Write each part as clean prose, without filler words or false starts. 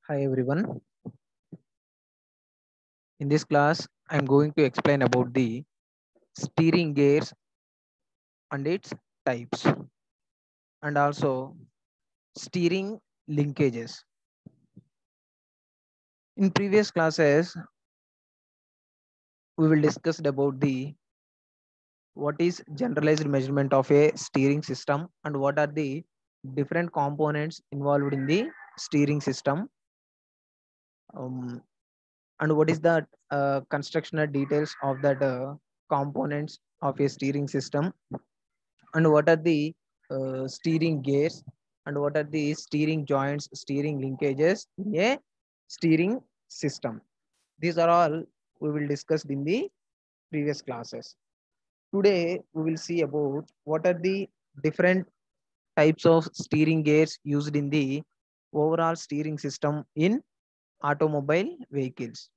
Hi everyone. In this class, I'm going to explain about the steering gears and its types and also steering linkages. In previous classes, we will discuss about the what is generalized measurement of a steering system and what are the different components involved in the steering system, um, and what is the constructional details of that components of a steering system, and what are the steering gears, and what are the steering joints, steering linkages in a steering system. These are all we will discuss in the previous classes. Today we will see about what are the different types of steering gears used in the overall steering system in automobile vehicles,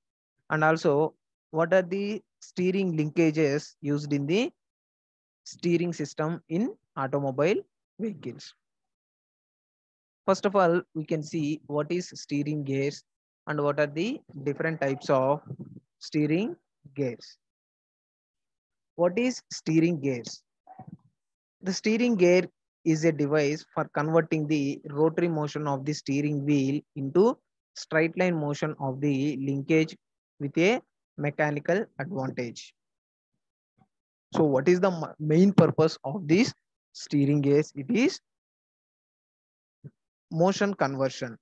and also what are the steering linkages used in the steering system in automobile vehicles. First of all, we can see what is steering gears and what are the different types of steering gears. What is steering gears? The steering gear is a device for converting the rotary motion of the steering wheel into straight line motion of the linkage with a mechanical advantage. So what is the main purpose of this steering gears? It is motion conversion.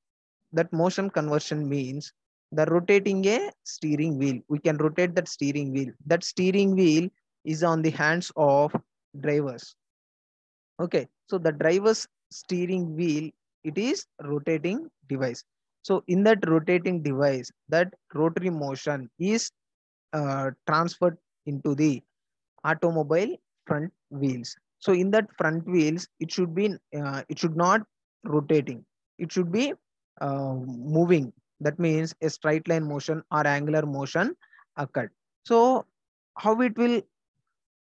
That motion conversion means the rotating a steering wheel. We can rotate that steering wheel. That steering wheel is on the hands of drivers. Okay, so the driver's steering wheel, it is rotating device. So in that rotating device, that rotary motion is transferred into the automobile front wheels. So in that front wheels, it should not rotating. It should be moving. That means a straight line motion or angular motion occurred. So how it will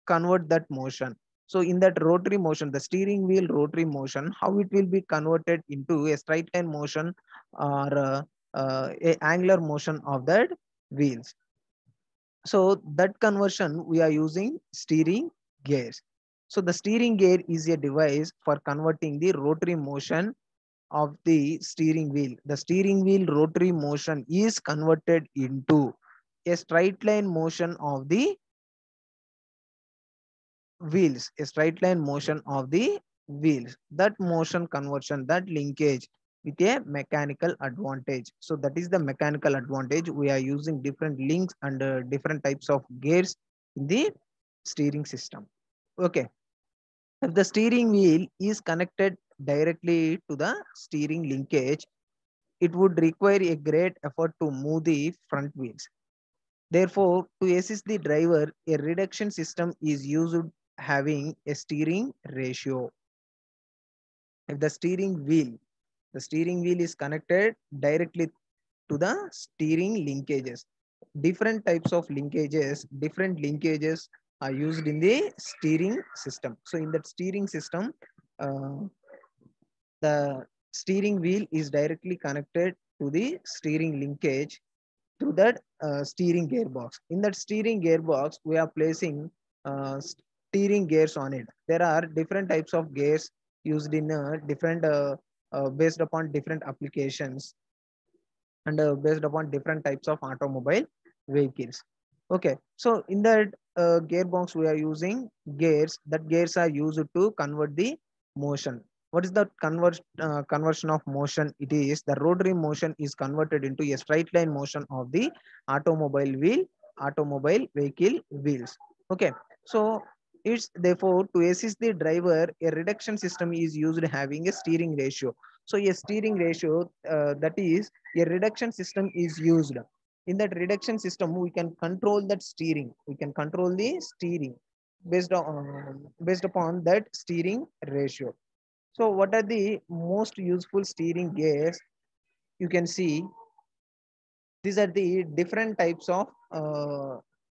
convert that motion? So in that rotary motion, the steering wheel rotary motion, how it will be converted into a straight line motion or a angular motion of that wheels. So that conversion we are using steering gears. So the steering gear is a device for converting the rotary motion of the steering wheel. The steering wheel rotary motion is converted into a straight line motion of the wheels, a straight line motion of the wheels. That motion conversion, that linkage with a mechanical advantage. So that is the mechanical advantage. We are using different links and different types of gears in the steering system. Okay. If the steering wheel is connected directly to the steering linkage, it would require a great effort to move the front wheels. Therefore, to assist the driver, a reduction system is used having a steering ratio. If the steering wheel is connected directly to the steering linkages. Different linkages are used in the steering system. So in that steering system, uh, the steering wheel is directly connected to the steering linkage through that steering gearbox. In that steering gearbox, we are placing steering gears on it. There are different types of gears used in different based upon different applications and based upon different types of automobile vehicles. Okay, so in that gearbox, we are using gears. That gears are used to convert the motion. What is the conversion of motion? It is the rotary motion is converted into a straight line motion of the automobile vehicle wheels. Okay, so it's therefore to assist the driver, a reduction system is used having a steering ratio. So a steering ratio that is a reduction system is used. In that reduction system, we can control that steering. We can control the steering based upon that steering ratio. So what are the most useful steering gears? You can see these are the different types of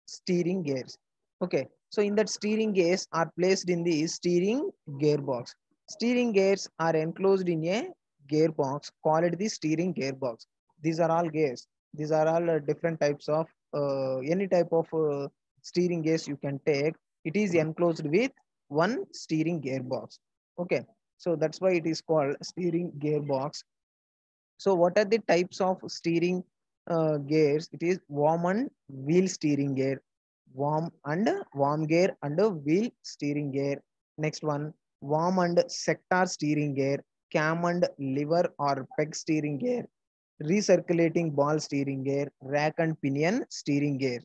steering gears. Okay, so in that steering gears are placed in the steering gearbox. Steering gears are enclosed in a gearbox called the steering gearbox. These are all gears. These are all different types of any type of steering gears you can take. It is enclosed with one steering gearbox. Okay, so that's why it is called steering gearbox. So what are the types of steering gears? It is worm and wheel steering gear, worm gear and a wheel steering gear. Next one, worm and sector steering gear, cam and lever or peg steering gear, recirculating ball steering gear, rack and pinion steering gear.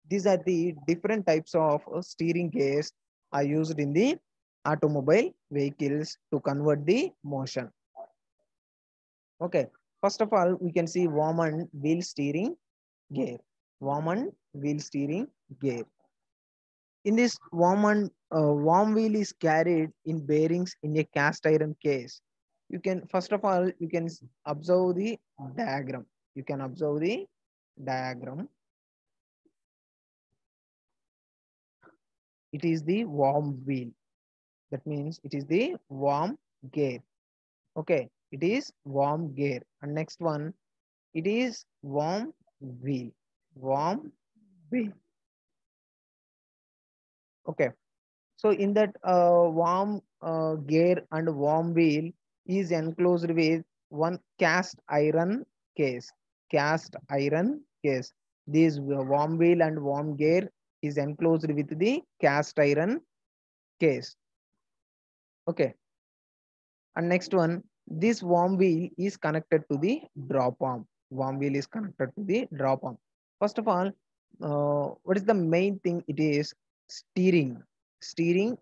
These are the different types of steering gears are used in the automobile vehicles to convert the motion. Okay, first of all, we can see worm and wheel steering gear. Worm and wheel steering gear. In this worm wheel is carried in bearings in a cast iron case. You can first of all you can observe the diagram. You can observe the diagram. It is the worm wheel. That means it is the worm gear. Okay, it is worm gear. And next one, it is worm wheel. Worm wheel. Okay. So in that worm gear and worm wheel is enclosed with one cast iron case. Cast iron case. This worm wheel and worm gear is enclosed with the cast iron case. Okay. And next one, this worm wheel is connected to the drop arm. Worm wheel is connected to the drop arm. First of all, what is the main thing? It is steering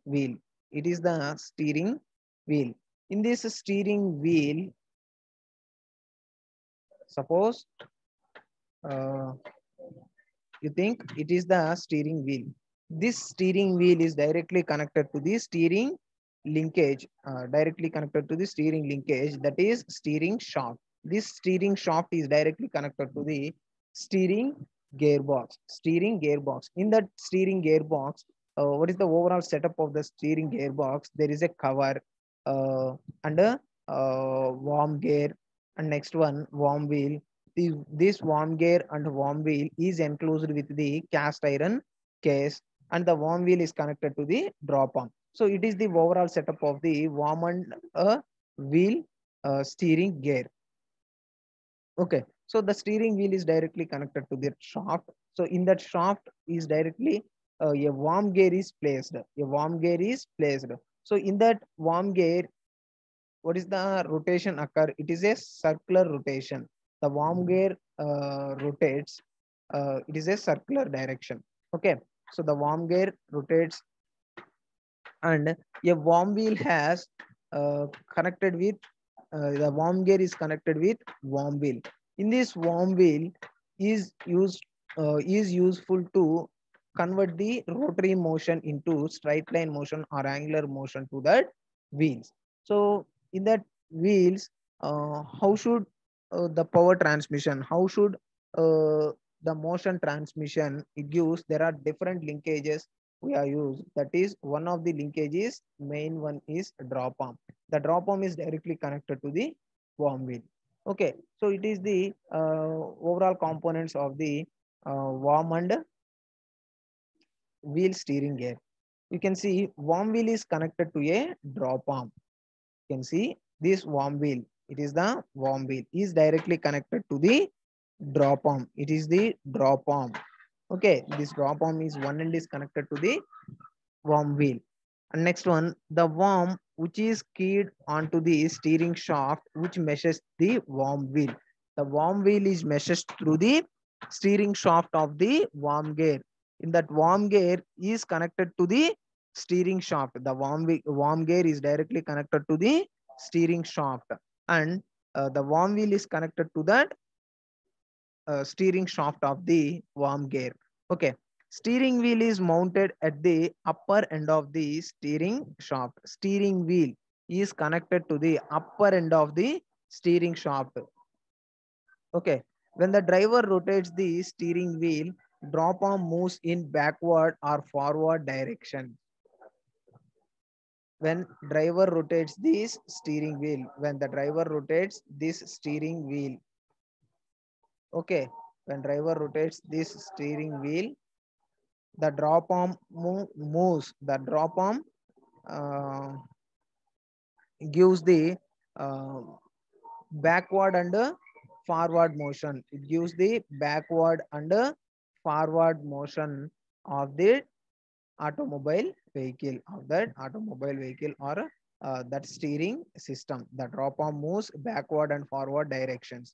wheel. It is the steering wheel. In this steering wheel, suppose uh, you think it is the steering wheel. This steering wheel is directly connected to the steering linkage, directly connected to the steering linkage, that is steering shaft. This steering shaft is directly connected to the steering gearbox. Steering gearbox. In that steering gearbox, what is the overall setup of the steering gearbox? There is a cover uh, and a worm gear, and next one worm wheel. This worm gear and worm wheel is enclosed with the cast iron case, and the worm wheel is connected to the drop arm. So it is the overall setup of the worm and wheel steering gear. Okay, so the steering wheel is directly connected to the shaft. So in that shaft is directly a worm gear is placed. A worm gear is placed. So in that worm gear, what is the rotation occur? It is a circular rotation. The worm gear rotates. It is a circular direction. Okay, so the worm gear rotates, and a worm wheel has connected with the worm gear is connected with worm wheel. In this worm wheel is useful to convert the rotary motion into straight line motion or angular motion to that wheels. So in that wheels, how should the power transmission? How should the motion transmission? It gives there are different linkages we are used. That is one of the linkages. Main one is drop arm. The drop arm is directly connected to the worm wheel. Okay, so it is the overall components of the worm and wheel steering gear. You can see worm wheel is connected to a drop arm. You can see this worm wheel. It is the worm wheel is directly connected to the drop arm. It is the drop arm. Okay, this drop arm is one end is connected to the worm wheel. And next one, the worm which is keyed onto the steering shaft which measures the worm wheel. The worm wheel is measured through the steering shaft of the worm gear. In that worm gear is connected to the steering shaft. The worm gear is directly connected to the steering shaft, and the worm wheel is connected to that steering shaft of the worm gear. Okay. Steering wheel is mounted at the upper end of the steering shaft. Steering wheel is connected to the upper end of the steering shaft. Okay. When the driver rotates the steering wheel, drop arm moves in backward or forward direction. When driver rotates this steering wheel, when the driver rotates this steering wheel, Okay, when driver rotates this steering wheel, the drop arm moves. The drop arm uh, gives the uh, backward and forward motion. It gives the backward and forward motion of the automobile vehicle, or that steering system. The drop arm moves backward and forward directions.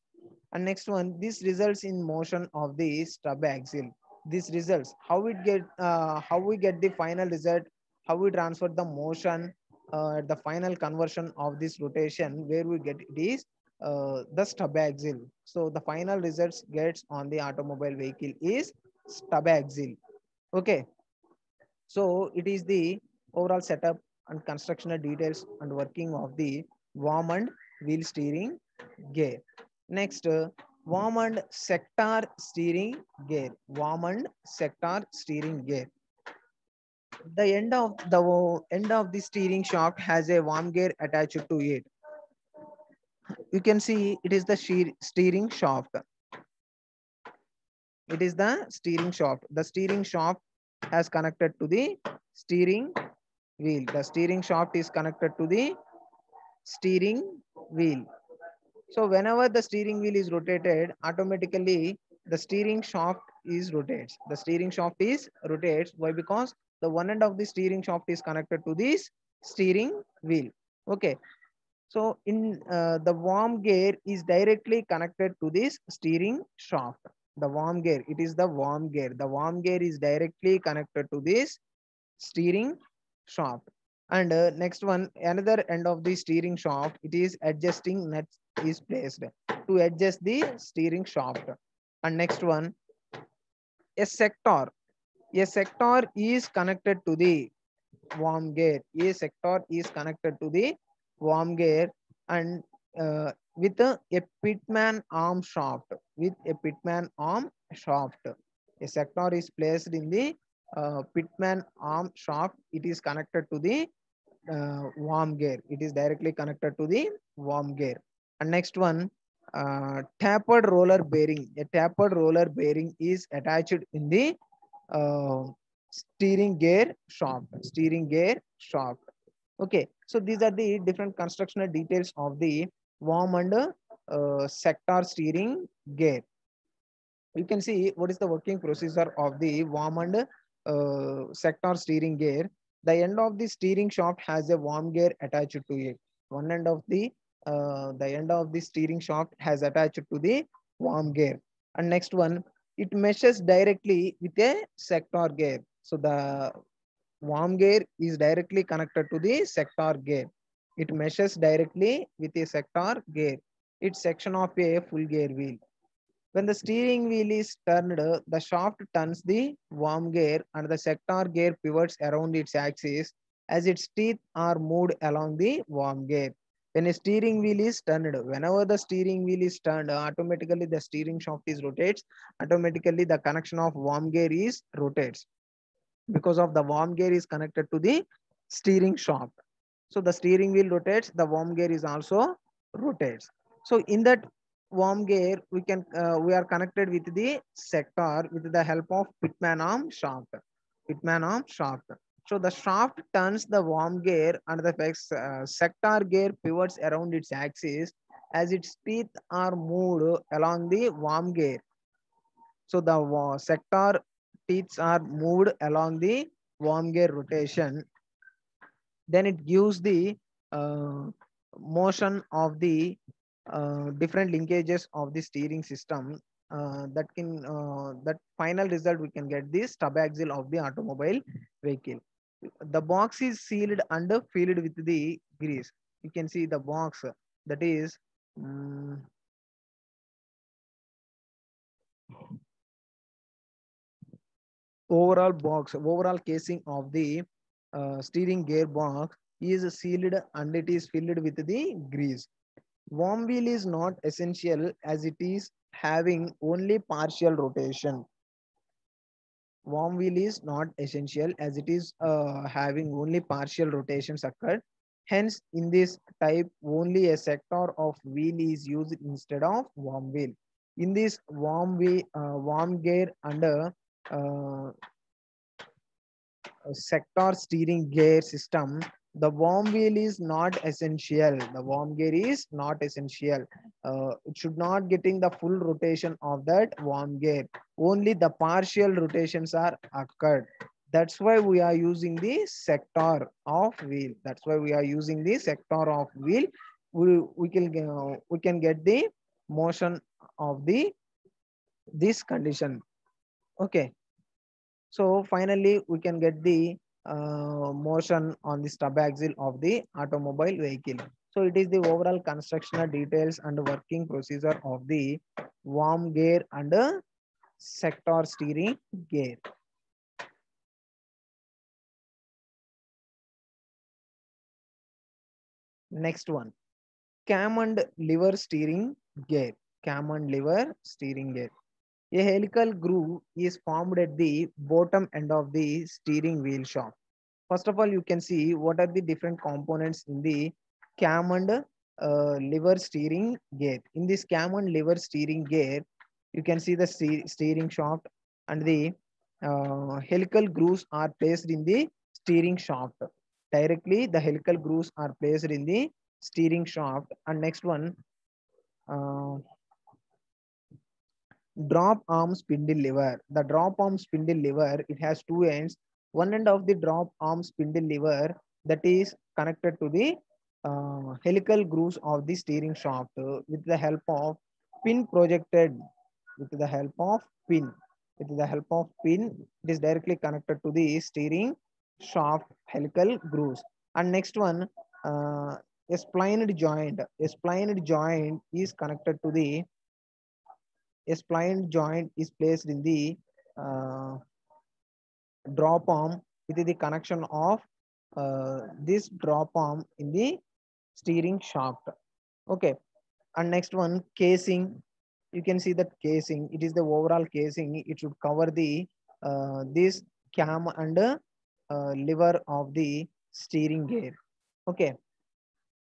And next one, this results in motion of the stub axle. This results how we get the final result, how we transfer the motion, the final conversion of this rotation, where we get it is the stub axle. So the final results gets on the automobile vehicle is stub axle. Okay, so it is the overall setup and constructional details and working of the worm and wheel steering gear. Next, worm and sector steering gear. Worm and sector steering gear. The end of the steering shaft has a worm gear attached to it. You can see it is the steering shaft. It is the steering shaft. The steering shaft has connected to the steering wheel. The steering shaft is connected to the steering wheel. So whenever the steering wheel is rotated, automatically the steering shaft is rotates. The steering shaft is rotates. Why? Because the one end of the steering shaft is connected to this steering wheel. Okay. So in the worm gear is directly connected to this steering shaft. The worm gear, it is the worm gear. The worm gear is directly connected to this steering shaft. And next one, another end of the steering shaft, it is adjusting nut is placed to adjust the steering shaft. And next one, a sector. A sector is connected to the worm gear. A sector is connected to the worm gear and with a pitman arm shaft. With a pitman arm shaft. A sector is placed in the pitman arm shaft. It is connected to the worm gear. It is directly connected to the worm gear. And next one, tapered roller bearing. A tapered roller bearing is attached in the uh, steering gear shaft. Steering gear shaft. Okay, so these are the different constructional details of the worm and sector steering gear. You can see what is the working procedure of the worm and sector steering gear. The end of the steering shaft has a worm gear attached to it. One end of the end of the steering shaft has attached to the worm gear. And next one, it meshes directly with a sector gear. So the worm gear is directly connected to the sector gear. It meshes directly with a sector gear. It's section of a full gear wheel. When the steering wheel is turned, the shaft turns the worm gear and the sector gear pivots around its axis as its teeth are moved along the worm gear. When a steering wheel is turned, whenever the steering wheel is turned, automatically the steering shaft is rotates. Automatically the connection of worm gear is rotates because of the worm gear is connected to the steering shaft. So the steering wheel rotates, the worm gear is also rotates. So in that worm gear, we are connected with the sector with the help of pitman arm shaft. Pitman arm shaft. So the shaft turns the worm gear and the sector gear pivots around its axis as its teeth are moved along the worm gear. So the sector teeth are moved along the worm gear rotation. Then it gives the uh, motion of the different linkages of the steering system. That final result we can get the stub axle of the automobile vehicle. The box is sealed and filled with the grease. You can see the box that is um, overall casing of the steering gearbox is sealed and it is filled with the grease. Worm wheel is not essential as it is having only partial rotation. Worm wheel is not essential as it is having only partial rotations occurred. Hence, in this type, only a sector of wheel is used instead of worm wheel. In this warm gear and sector steering gear system, the warm wheel is not essential. The warm gear is not essential. It should not getting the full rotation of that warm gear. Only the partial rotations are occurred. That's why we are using the sector of wheel. That's why we are using the sector of wheel. We can get the motion of the this condition. Okay. So finally, we can get the motion on the stub axle of the automobile vehicle. So it is the overall constructional details and working procedure of the warm gear and sector steering gear. Next one, cam and lever steering gear. Cam and lever steering gear. A helical groove is formed at the bottom end of the steering wheel shaft. First of all, you can see what are the different components in the cam and lever steering gear. In this cam and lever steering gear, you can see the steering shaft and the helical grooves are placed in the steering shaft. Directly, the helical grooves are placed in the steering shaft. And next one, uh, drop arm spindle lever. The drop arm spindle lever, it has two ends. One end of the drop arm spindle lever that is connected to the helical grooves of the steering shaft with the help of pin projected with the help of pin. With the help of pin, it is directly connected to the steering shaft helical grooves. And next one, a splined joint. A splined joint is connected to the a splined joint is placed in the uh, drop arm with the connection of this drop arm in the steering shaft. Okay. And next one, casing. You can see that casing. It is the overall casing. It should cover the this cam and lever of the steering gear. Okay.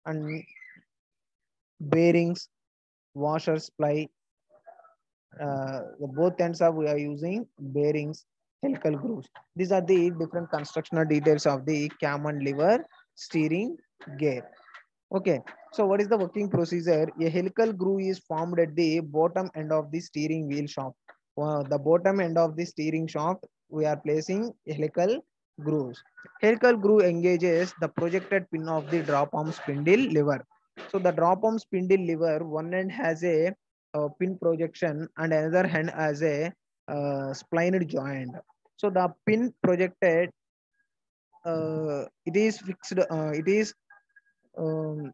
And bearings, washers, ply, the both ends of we are using bearings, helical grooves. These are the different constructional details of the cam and lever steering gear. Okay, so what is the working procedure? A helical groove is formed at the bottom end of the steering wheel shaft. The bottom end of the steering shaft, we are placing helical grooves. Helical groove engages the projected pin of the drop arm spindle lever. So the drop arm spindle lever, one end has a pin projection and another hand has a splined joint. So the pin projected, it is fixed, it is um,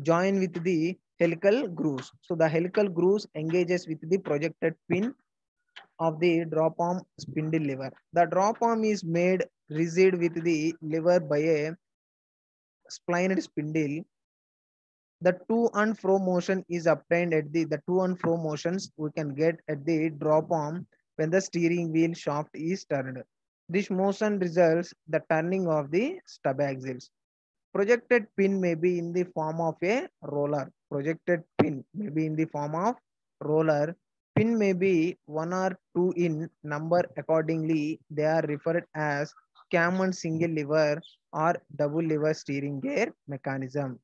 joined with the helical grooves. So the helical grooves engages with the projected pin of the drop arm spindle lever. The drop arm is made rigid with the lever by a splined spindle. The to and fro motion is obtained at the to and fro motions we can get at the drop arm when the steering wheel shaft is turned. This motion results the turning of the stub axles. Projected pin may be in the form of a roller. Projected pin may be in the form of roller. Pin may be one or two in number accordingly. They are referred as cam and single lever or double lever steering gear mechanism.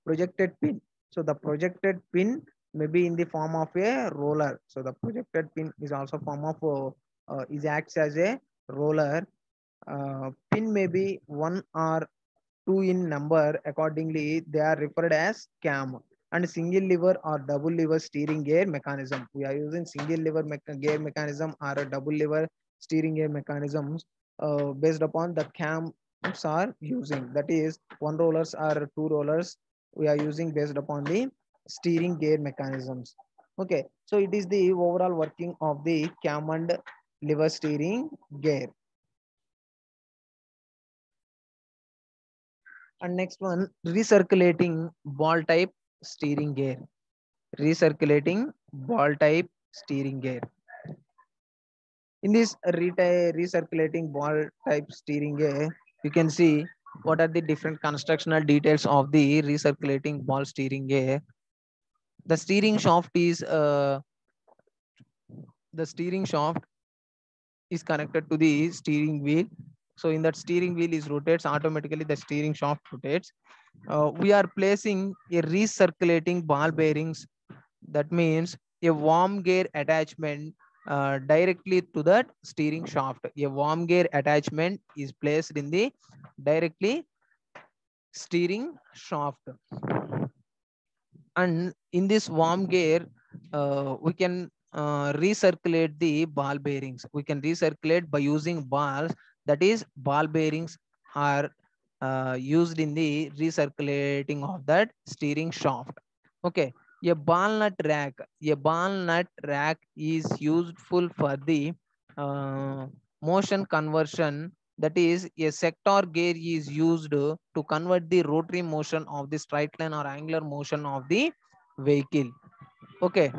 Projected pin. So the projected pin may be in the form of a roller. So the projected pin is also form of is acts as a roller. Pin may be one or two in number. Accordingly, they are referred as cam. And single lever or double lever steering gear mechanism. We are using single lever gear mechanism or a double lever steering gear mechanisms based upon the cams are using. That is, one rollers or two rollers we are using based upon the steering gear mechanisms. Okay, so it is the overall working of the cam and lever steering gear. And next one, recirculating ball type steering gear. Recirculating ball type steering gear. In this recirculating ball type steering gear, you can see what are the different constructional details of the recirculating ball steering gear. The steering shaft is the steering shaft is connected to the steering wheel. So in that steering wheel is rotates automatically, the steering shaft rotates. We are placing a recirculating ball bearings. That means a worm gear attachment directly to that steering shaft. A worm gear attachment is placed in the directly steering shaft. And in this worm gear, we can recirculate the ball bearings. We can recirculate by using balls. That is, ball bearings are used in the recirculating of that steering shaft. Okay, a ball nut rack. A ball nut rack is useful for the uh, motion conversion. That is, a sector gear is used to convert the rotary motion of the straight line or angular motion of the vehicle. Okay,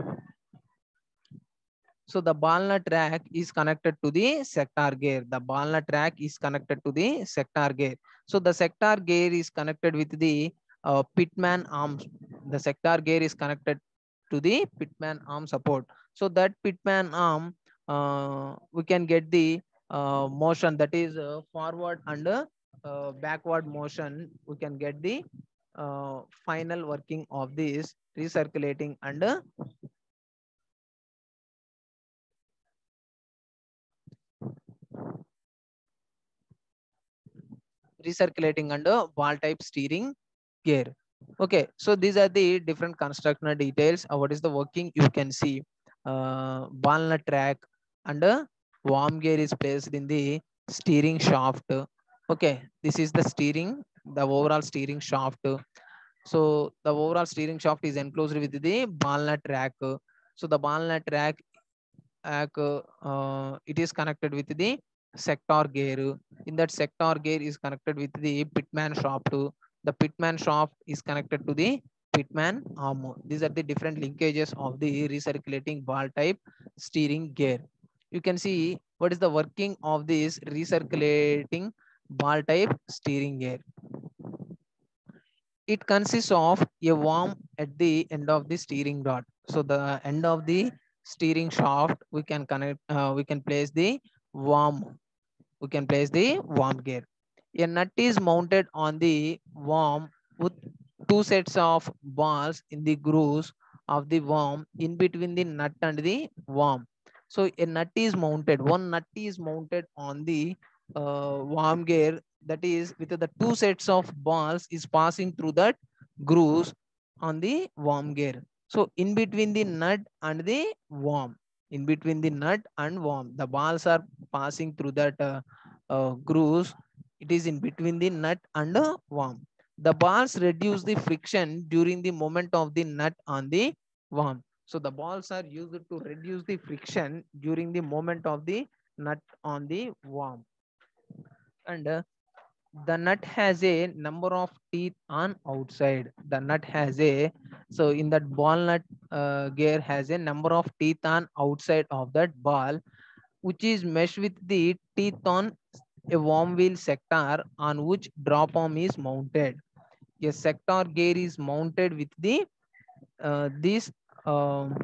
so the ball nut rack is connected to the sector gear. The ball nut rack is connected to the sector gear. So the sector gear is connected with the pitman arms. The sector gear is connected to the pitman arm support. So that pitman arm, we can get the motion, that is forward and backward motion. We can get the final working of this recirculating and recirculating and ball type steering gear. Okay, so these are the different constructional details. What is the working? You can see ball nut track and worm gear is placed in the steering shaft. Okay, this is the steering, the overall steering shaft. So the overall steering shaft is enclosed with the ball nut rack. So the ball nut rack, it is connected with the sector gear. In that sector gear is connected with the pitman shaft. The pitman shaft is connected to the pitman arm. These are the different linkages of the recirculating ball type steering gear. You can see what is the working of this recirculating ball type steering gear. It consists of a worm at the end of the steering rod. So the end of the steering shaft, we can connect, we can place the worm. We can place the worm gear. A nut is mounted on the worm with two sets of balls in the grooves of the worm in between the nut and the worm. So a nut is mounted, one nut is mounted on the worm gear, that is with the two sets of balls is passing through that grooves on the worm gear. So in between the nut and the worm, in between the nut and worm, the balls are passing through that grooves. It is in between the nut and the worm. The balls reduce the friction during the movement of the nut on the worm. So the balls are used to reduce the friction during the movement of the nut on the worm. And the nut has a number of teeth on outside. The nut has a, so in that ball nut gear has a number of teeth on outside of that ball, which is meshed with the teeth on a worm wheel sector on which drop arm is mounted. A sector gear is mounted with the this um,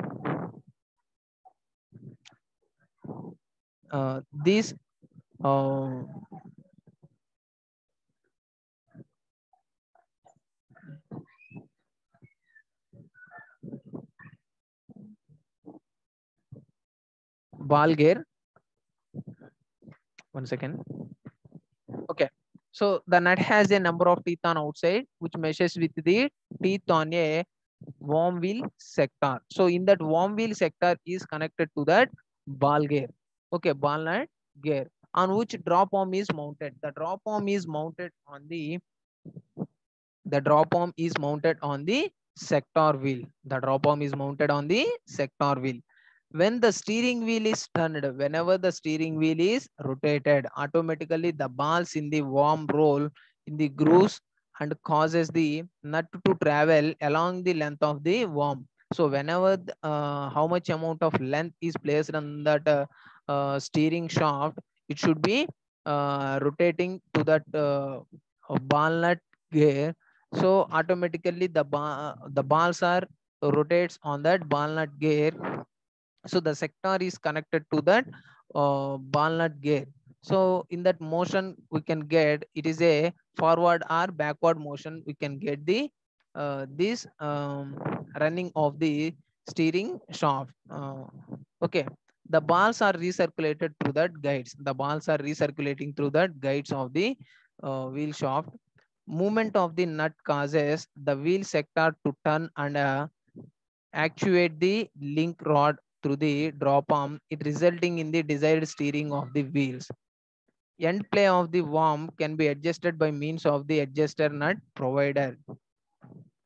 this uh, ball gear. One second. Okay. So the nut has a number of teeth on outside, which measures with the teeth on a worm wheel sector. So in that worm wheel sector is connected to that ball gear. Okay, ball nut gear on which drop arm is mounted. The drop arm is mounted on the drop arm is mounted on the sector wheel. The drop arm is mounted on the sector wheel. When the steering wheel is turned, whenever the steering wheel is rotated, automatically the balls in the worm roll in the grooves and causes the nut to travel along the length of the worm. So whenever how much amount of length is placed on that steering shaft, it should be rotating to that ball nut gear. So automatically the balls are rotates on that ball nut gear. So the sector is connected to that ball nut gear. So in that motion we can get, it is a forward or backward motion, we can get the this running of the steering shaft. Okay, the balls are recirculated through that guides, the balls are recirculating through that guides of the wheel shaft. Movement of the nut causes the wheel sector to turn and actuate the link rod through the drop arm, it resulting in the desired steering of the wheels. End play of the worm can be adjusted by means of the adjuster nut provided.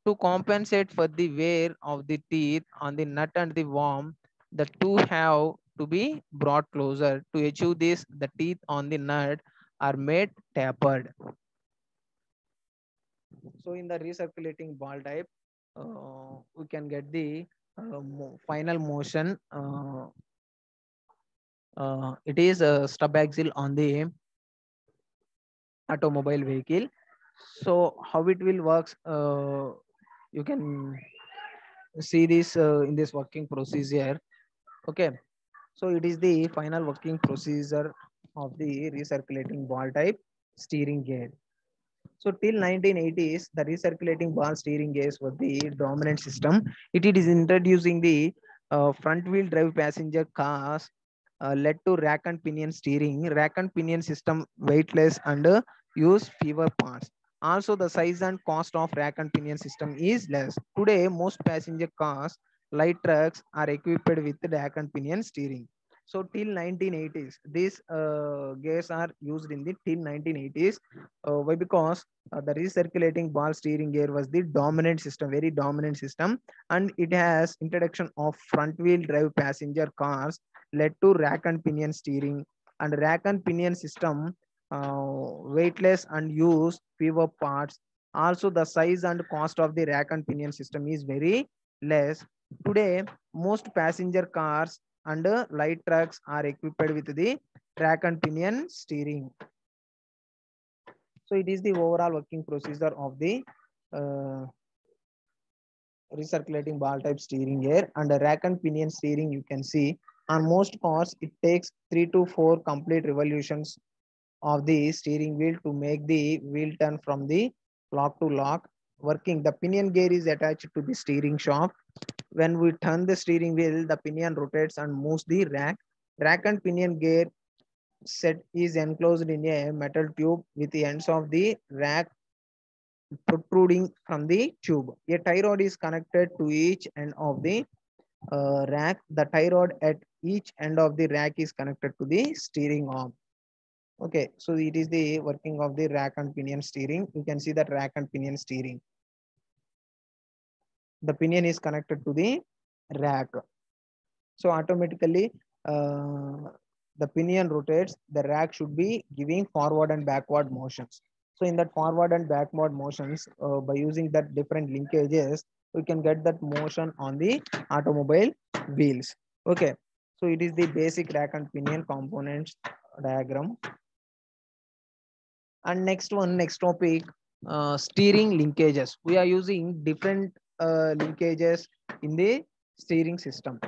To compensate for the wear of the teeth on the nut and the worm, the two have to be brought closer. To achieve this, the teeth on the nut are made tapered. So in the recirculating ball type, we can get the final motion. It is a stub axle on the automobile vehicle. So how it will works, you can see this in this working procedure. Okay, so it is the final working procedure of the recirculating ball type steering gear. So till 1980s, the recirculating ball steering gears was the dominant system. It is introducing the front wheel drive passenger cars led to rack and pinion steering. Rack and pinion system weightless and use fewer parts. Also, the size and cost of rack and pinion system is less. Today, most passenger cars, light trucks are equipped with rack and pinion steering. So till 1980s, these gears are used in the till 1980s. Why? Because the recirculating ball steering gear was the dominant system, very dominant system, and it has introduction of front wheel drive passenger cars led to rack and pinion steering, and rack and pinion system weightless and use fewer parts. Also, the size and cost of the rack and pinion system is very less. Today, most passenger cars and light trucks are equipped with the rack and pinion steering. So it is the overall working procedure of the uh, recirculating ball type steering gear, and the rack and pinion steering. You can see on most cars it takes 3 to 4 complete revolutions of the steering wheel to make the wheel turn from the lock to lock working. The pinion gear is attached to the steering shaft. When we turn the steering wheel, the pinion rotates and moves the rack. Rack and pinion gear set is enclosed in a metal tube with the ends of the rack protruding from the tube. A tie rod is connected to each end of the rack. The tie rod at each end of the rack is connected to the steering arm. Okay, so it is the working of the rack and pinion steering. You can see that rack and pinion steering. The pinion is connected to the rack. So automatically the pinion rotates, the rack should be giving forward and backward motions. So in that forward and backward motions, by using that different linkages, we can get that motion on the automobile wheels. Okay, so it is the basic rack and pinion components diagram. And next one, next topic, steering linkages. We are using different linkages in the steering system.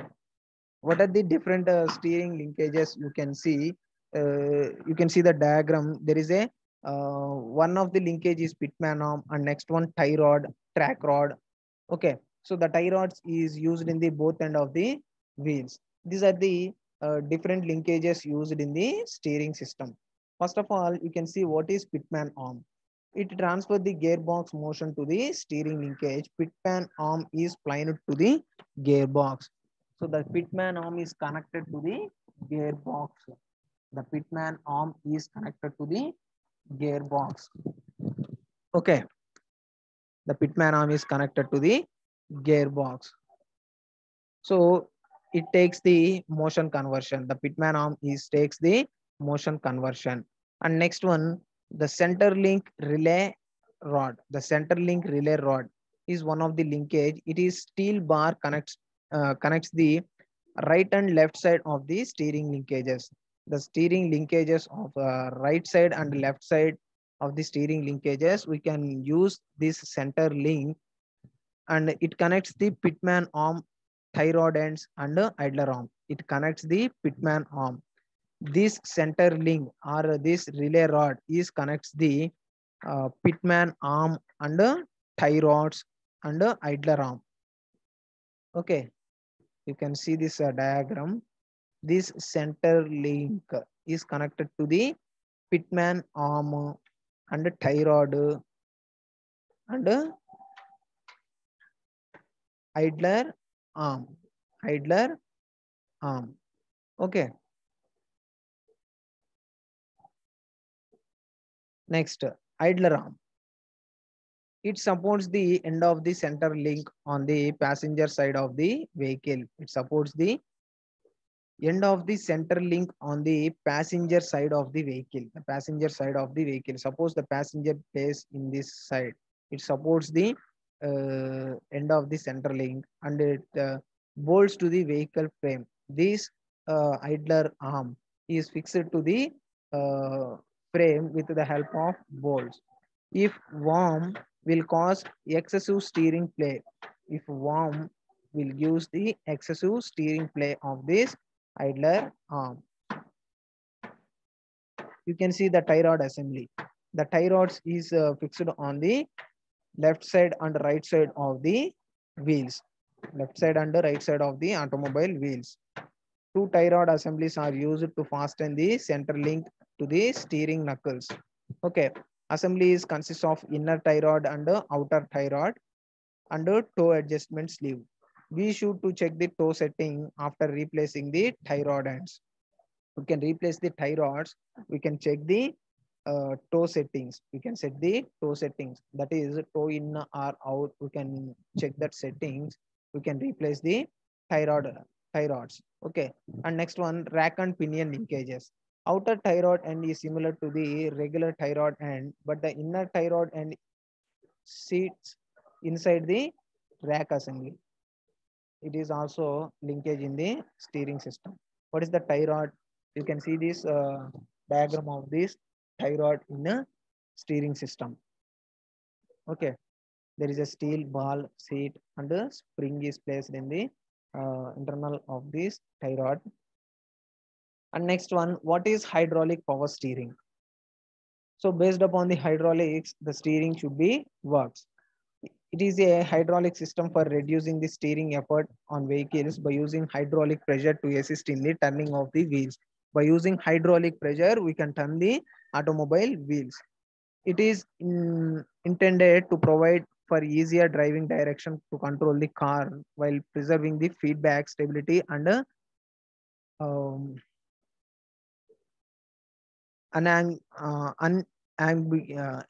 What are the different steering linkages? You can see the diagram. There is a one of the linkage is pitman arm, and next one tie rod, track rod. Okay, so the tie rods is used in the both end of the wheels. These are the different linkages used in the steering system. First of all, you can see what is pitman arm. It transfers the gearbox motion to the steering linkage. Pitman arm is plied to the gearbox. So the pitman arm is connected to the gearbox. The pitman arm is connected to the gearbox. Okay. The pitman arm is connected to the gearbox. So it takes the motion conversion. The pitman arm takes the motion conversion. And next one, the center link relay rod. The center link relay rod is one of the linkage. It is steel bar connects the right and left side of the steering linkages. The steering linkages of right side and left side of the steering linkages, we can use this center link and it connects the pitman arm, thyroid ends, and idler arm. It connects the pitman arm. This center link or this relay rod is connects the pitman arm and thyroids and idler arm. Okay, you can see this diagram. This center link is connected to the pitman arm and thyroid and idler arm. Idler arm. Okay. Next, idler arm. It supports the end of the center link on the passenger side of the vehicle. It supports the end of the center link on the passenger side of the vehicle. The passenger side of the vehicle. Suppose the passenger plays in this side. It supports the end of the center link and it bolts to the vehicle frame. This idler arm is fixed to the uh, frame with the help of bolts. If warm will cause excessive steering play. If warm will use the excessive steering play of this idler arm. You can see the tie rod assembly. The tie rods is fixed on the left side and right side of the wheels. Left side and right side of the automobile wheels. Two tie rod assemblies are used to fasten the center link to the steering knuckles. Okay. Assemblies consists of inner tie rod and outer tie rod and toe adjustment sleeve. Be sure to check the toe setting after replacing the tie rod ends. We can replace the tie rods. We can check the toe settings. We can set the toe settings. That is toe in or out. We can check that settings. We can replace the tie rods. Okay. And next one, rack and pinion linkages. Outer tie rod end is similar to the regular tie rod end, but the inner tie rod end sits inside the rack assembly. It is also linkage in the steering system. What is the tie rod? You can see this diagram of this tie rod in a steering system. Okay, there is a steel ball seat and a spring is placed in the internal of this tie rod. And next one, what is hydraulic power steering? So based upon the hydraulics, the steering should be works. It is a hydraulic system for reducing the steering effort on vehicles by using hydraulic pressure to assist in the turning of the wheels. By using hydraulic pressure, we can turn the automobile wheels. It is intended to provide for easier driving direction to control the car while preserving the feedback stability and um,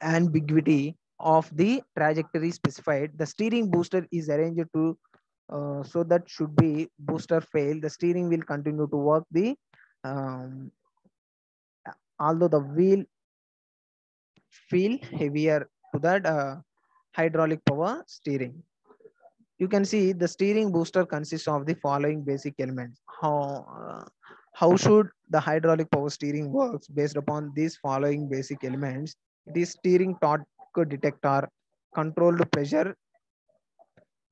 ambiguity of the trajectory specified. The steering booster is arranged to so that should be booster fail, the steering will continue to work the um, although the wheel feel heavier to that hydraulic power steering. You can see the steering booster consists of the following basic elements. How should the hydraulic power steering works based upon these following basic elements? It is steering torque detector, controlled pressure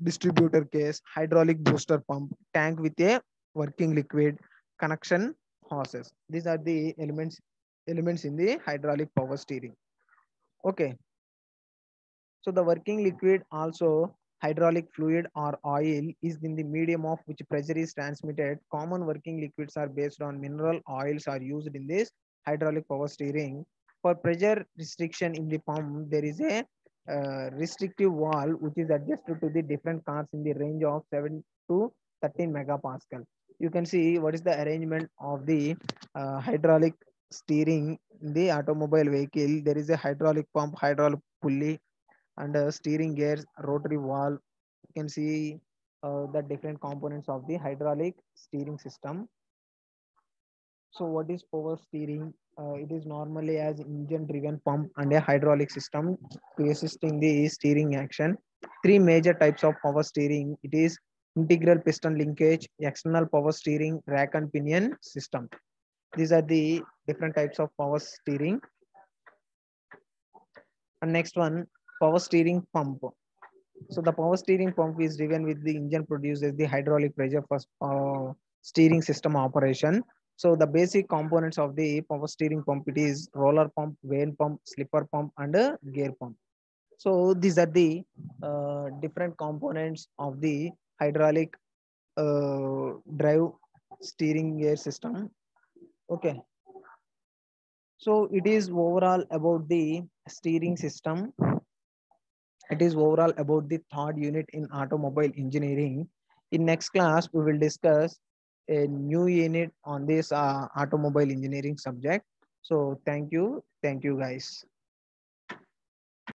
distributor case, hydraulic booster pump, tank with a working liquid, connection hoses. These are the elements in the hydraulic power steering. Okay. So the working liquid also hydraulic fluid or oil is in the medium of which pressure is transmitted. Common working liquids are based on mineral oils are used in this hydraulic power steering. For pressure restriction in the pump, there is a restrictive valve which is adjusted to the different cars in the range of 7 to 13 megapascal. You can see what is the arrangement of the hydraulic steering in the automobile vehicle. There is a hydraulic pump, hydraulic pulley, and steering gears, rotary valve. You can see the different components of the hydraulic steering system. So what is power steering? It is normally as engine driven pump and a hydraulic system to assist in the steering action. Three major types of power steering. It is integral piston linkage, external power steering, rack and pinion system. These are the different types of power steering. And next one, power steering pump. So the power steering pump is driven with the engine produces the hydraulic pressure for steering system operation. So the basic components of the power steering pump, it is roller pump, vane pump, slipper pump, and a gear pump. So these are the different components of the hydraulic drive steering gear system. Okay. So it is overall about the steering system. It is overall about the third unit in automobile engineering. In next class, we will discuss a new unit on this automobile engineering subject. So thank you guys.